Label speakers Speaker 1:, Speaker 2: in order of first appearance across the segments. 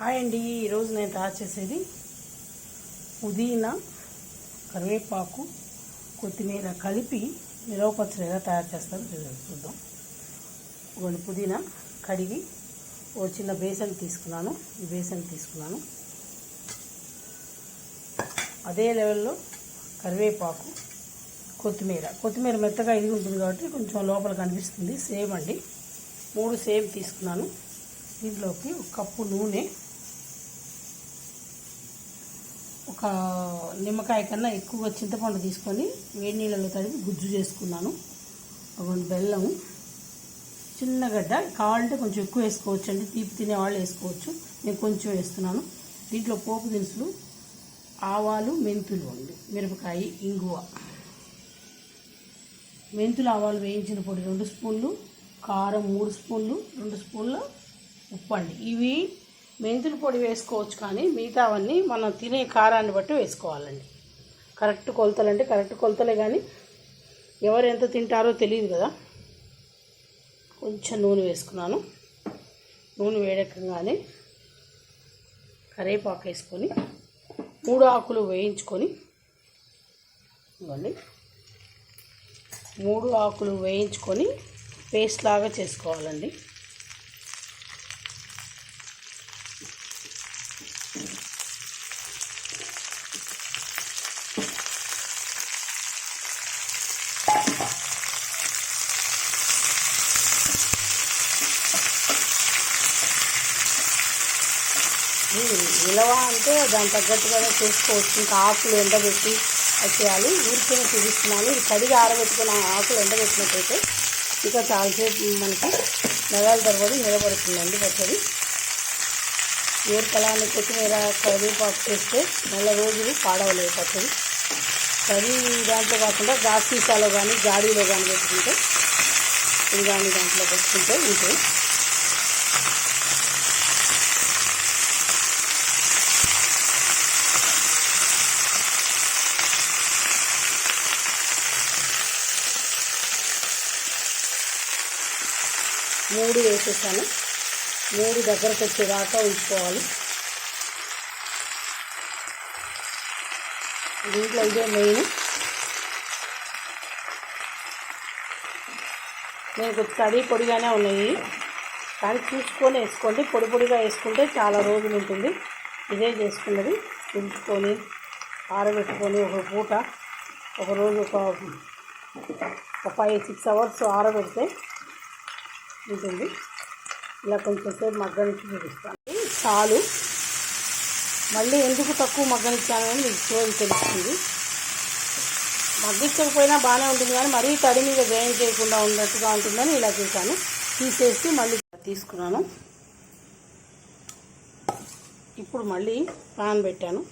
Speaker 1: Hi అండి. ఈరోజు నేను తయారు చేసేది పుదీనా, కరివేపాకు, కొత్తిమీర కలిపి నిలవ పచ్చడి ఎలా తయారు చేస్తారో చూద్దాం. కొన్ని పుదీనా కడిగి ఓ చిన్న బేసన్ తీసుకున్నాను. ఈ బేసన్ తీసుకున్నాను. అదే లెవెల్లో కరివేపాకు, కొత్తిమీర మెత్తగా ఇది ఉంటుంది కాబట్టి కొంచెం లోపల కనిపిస్తుంది. సేమ్ అండి, 3 సేమ్ తీసుకున్నాను. దీంట్లోకి 1 కప్పు నూనె, ఒక నిమ్మకాయ కన్నా ఎక్కువగా చింతపండు తీసుకొని వేడి నీళ్ళలో తడిపి గుజ్జు చేసుకున్నాను. ఒక బెల్లం, చిన్న గడ్డ, కావాలంటే కొంచెం ఎక్కువ వేసుకోవచ్చు అండి, తీపి తినేవాళ్ళు వేసుకోవచ్చు. నేను కొంచెం వేస్తున్నాను. దీంట్లో పోపు దినుసులు ఆవాలు, మెంతులు అండి, మిరపకాయ, ఇంగువ. మెంతులు ఆవాలు వేయించిన పొడి 2 స్పూన్లు, కారం 3 స్పూన్లు, 2 స్పూన్ల ఉప్పు అండి. ఇవి మెంతుల పొడి వేసుకోవచ్చు, కానీ మిగతావన్నీ మనం తినే కారాన్ని బట్టి వేసుకోవాలండి. కరెక్ట్ కొలతలు అంటే కరెక్ట్ కొలతలే, కానీ ఎవరు ఎంత తింటారో తెలియదు కదా. కొంచెం నూనె వేసుకున్నాను. నూనె వేడెక్కగానే కరివేపాకు వేసుకొని 3 ఆకులు వేయించుకొని, ఇవ్వండి 3 ఆకులు వేయించుకొని పేస్ట్ లాగా చేసుకోవాలండి. నిలవ అంటే దాని తగ్గట్టుగానే చేసుకోవచ్చు. ఇంకా ఆకులు ఎండబెట్టి అది చేయాలి. ఊరికే చూపిస్తున్నాను. ఇది కడిగి ఆరబెట్టుకున్న ఆకులు ఎండబెట్టినట్టయితే ఇంకా చాలాసేపు మనకి నెలల తరబడి నిలబడుతుందండి పచ్చడి. ఏరుకలాన్ని కొత్తిమీర, కరివేపాకు చేస్తే నెల రోజులు పాడవలేదు పచ్చడి. కర్రీ దాంట్లో కాకుండా గాజు సీసాలో కానీ జాడీలో కానీ పెట్టుకుంటే, ఇది కానీ దాంట్లో పెట్టుకుంటే ఉంటుంది. మూడు వేసేసాను. 3 దగ్గరకు వచ్చేదాకా ఉంచుకోవాలి. దీంట్లో ఇదే మెయిన్. నేను తడి పొడిగానే ఉన్నాయి, కానీ చూసుకొని వేసుకోండి. పొడిగా వేసుకుంటే చాలా రోజులు ఉంటుంది. ఇదే చేసుకున్నది ఉంచుకొని ఆరబెట్టుకొని ఒక పూట, ఒక రోజు ఒక 5-6 అవర్స్ ఆరబెడితే ఉంటుంది. ఇలా కొంచెం సేపు మగ్గనిచ్చి చూపిస్తాను. చాలు. మళ్ళీ ఎందుకు తక్కువ మగ్గనిచ్చాను అని మీకు స్టోరీ తెలుస్తుంది. మగ్గించకపోయినా బాగానే ఉంటుంది, కానీ మరీ తడి మీద వేయించేయకుండా ఉన్నట్టుగా ఉంటుందని ఇలా చేశాను. తీసేసి మళ్ళీ తీసుకున్నాను. ఇప్పుడు మళ్ళీ పాన్ పెట్టాను.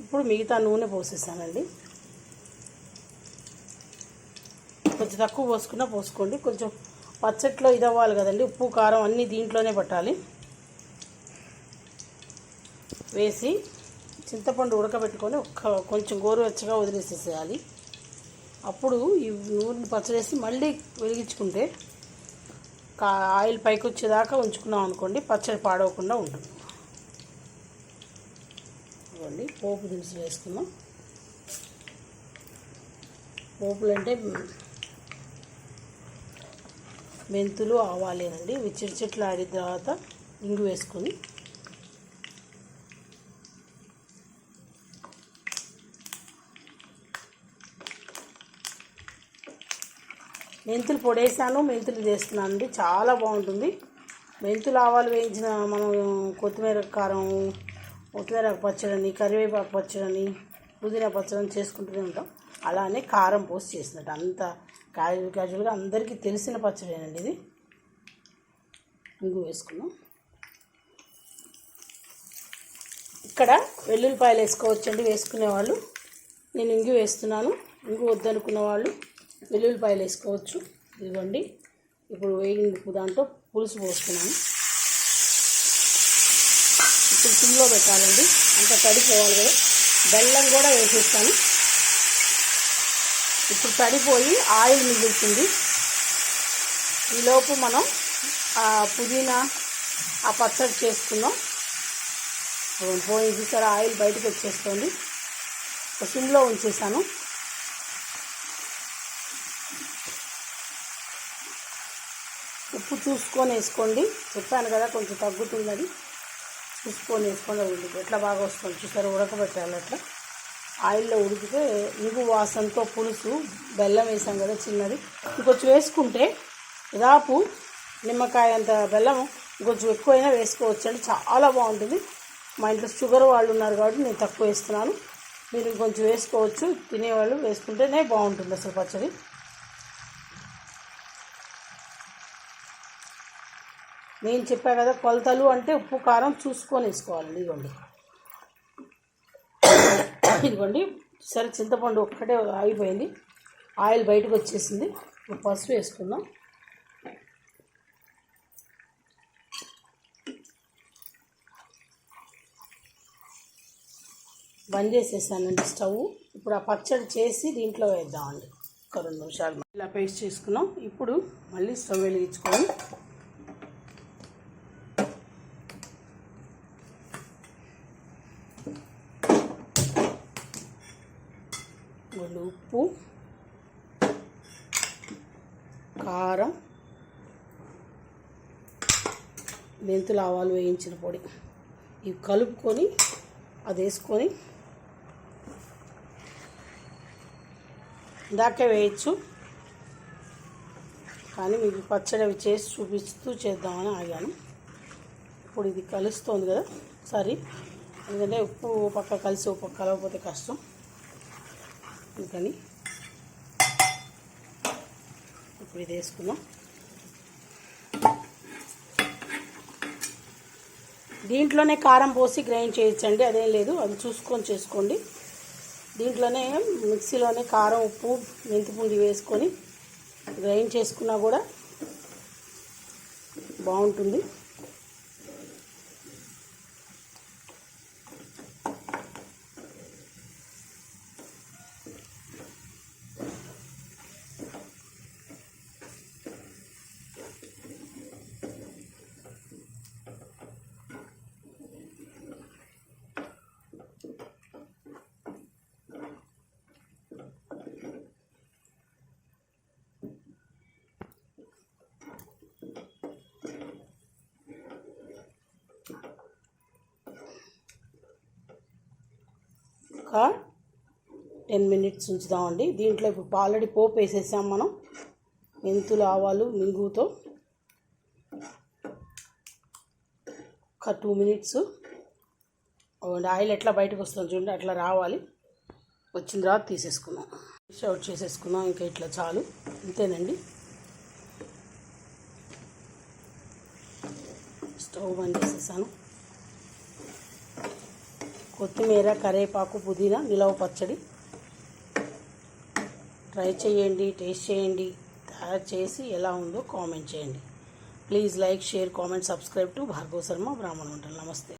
Speaker 1: ఇప్పుడు మిగతా నూనె పోసేసానండి. కొంచెం తక్కువ పోసుకున్నా పోసుకోండి. కొంచెం పచ్చట్లో ఇది అవ్వాలి కదండి, ఉప్పు కారం అన్నీ దీంట్లోనే పట్టాలి. వేసి చింతపండు ఉడకబెట్టుకొని కొంచెం గోరువెచ్చగా వదిలేసేసేయాలి. అప్పుడు ఈ నూనె పచ్చడేసి మళ్ళీ వెలిగించుకుంటే ఆయిల్ పైకి వచ్చేదాకా ఉంచుకున్నాం అనుకోండి, పచ్చడి పాడవకుండా ఉంటుంది. ఇవ్వండి, పోపు దినుసులు వేసుకుందాం. పోపులు అంటే మెంతులు, ఆవాలేనండి. ఇవి చిట్చిట్లు ఆడిన తర్వాత ఇంగు వేసుకొని మెంతులు పొడేసాను, మెంతులు చేస్తున్నాను అండి. చాలా బాగుంటుంది. మెంతులు ఆవాలు వేయించిన మనం కొత్తిమీర కారం, కొత్తిమీర పచ్చడిని, కరివేపాకు పచ్చడిని, పుదీనా పచ్చడిని చేసుకుంటూనే ఉంటాం. అలానే కారం పోసి చేసినట్టు అంత క్యాజువల్గా అందరికీ తెలిసిన పచ్చడేనండి ఇది. ఇంగు వేసుకున్నాం. ఇక్కడ వెల్లుల్లిపాయలు వేసుకోవచ్చండి వేసుకునేవాళ్ళు. నేను ఇంగు వేస్తున్నాను. ఇంగు వద్దనుకున్న వాళ్ళు వెల్లుల్లిపాయలు వేసుకోవచ్చు. ఇదిగోండి, ఇప్పుడు వేగిన దాంట్లో పులుసు పోసుకున్నాను. ఇప్పుడు సిమ్లో పెట్టాలండి, అంత తడిపోవాలి కదా. బెల్లం కూడా వేసేస్తాను. ఇప్పుడు తడిపోయి ఆయిల్ మిగులుతుంది. ఈలోపు మనం పుదీనా ఆ పచ్చడి చేసుకుందాం. పోయి చూసారా ఆయిల్ బయటకు వచ్చేస్తుంది. సిమ్లో ఉంచేసాను. ఉప్పు చూసుకొని వేసుకోండి, చెప్పాను కదా కొంచెం తగ్గుతుందని. చూసుకొని వేసుకోండి. ఎట్లా బాగా వస్తుంది చూసారా, ఉడకబెట్టాలి అట్లా ఆయిల్లో ఉడికితే ఇంగు వాసనతో పులుసు. బెల్లం వేసాం కదా చిన్నది, ఇంకొంచెం వేసుకుంటే దాదాపు నిమ్మకాయ అంత బెల్లం ఇంకొంచెం ఎక్కువైనా వేసుకోవచ్చండి, చాలా బాగుంటుంది. మా ఇంట్లో షుగర్ వాళ్ళు ఉన్నారు కాబట్టి నేను తక్కువ వేస్తున్నాను. మీరు ఇంకొంచెం వేసుకోవచ్చు, తినేవాళ్ళు వేసుకుంటేనే బాగుంటుంది అసలు పచ్చడి. నేను చెప్పా కదా కొలతలు అంటే ఉప్పు కారం చూసుకొని వేసుకోవాలండి. ఇదిగోండి సరే, చింతపండు ఒక్కటే ఆగిపోయింది, ఆయిల్ బయటకు వచ్చేసింది. ఇప్పుడు పసుపు వేసుకుందాం. బంద్ చేసేసానండి స్టవ్. ఇప్పుడు ఆ పచ్చడి చేసి దీంట్లో వేద్దామండి. ఒక 2 నిమిషాలు ఇలా పేస్ట్ చేసుకున్నాం. ఇప్పుడు మళ్ళీ స్టవ్ వెలిగించుకొని ఉప్పు, కారం, మెంతులు ఆవాలు వేయించిన పొడి ఇవి కలుపుకొని అది వేసుకొని ఇందాకే వేయచ్చు, కానీ మీకు పచ్చడి అవి చేసి చూపిస్తూ చేద్దామని ఆగాను. ఇప్పుడు ఇది కలుస్తుంది కదా సరే, ఎందుకంటే ఉప్పు పక్క కలిసి ఉప్పు కలవకపోతే కష్టం, అందుకని ఇప్పుడు ఇది వేసుకుందాం. దీంట్లోనే కారం పోసి గ్రైండ్ చేయొచ్చండి, అదేం లేదు, అది చూసుకొని చేసుకోండి. దీంట్లోనే మిక్సీలోనే కారం ఉప్పు మెంతిపూడి వేసుకొని గ్రైండ్ చేసుకున్నా కూడా బాగుంటుంది. ఒక 10 minutes ఉంచుదామండి. దీంట్లో ఇప్పుడు ఆల్రెడీ పోపు వేసేసాం మనం, మెంతులు ఆవాలు మింగుతో. ఒక 2 minutes ఆయిల్ ఎట్లా బయటకు వస్తుంది చూడండి, అట్లా రావాలి. వచ్చిన తర్వాత తీసేసుకున్నాం, అవుట్ చేసేసుకున్నాం. ఇంకా ఇట్లా చాలు, అంతేనండి. స్టవ్ బంద్ చేసేసాను. కొత్తిమీర, కరివేపాకు, పుదీనా, నిలవ పచ్చడి ట్రై చేయండి, టేస్ట్ చేయండి, తయారు చేసి ఎలా ఉందో కామెంట్ చేయండి. Please like, share, comment, subscribe to Bhargava Sharma బ్రాహ్మణ వంటలు. నమస్తే.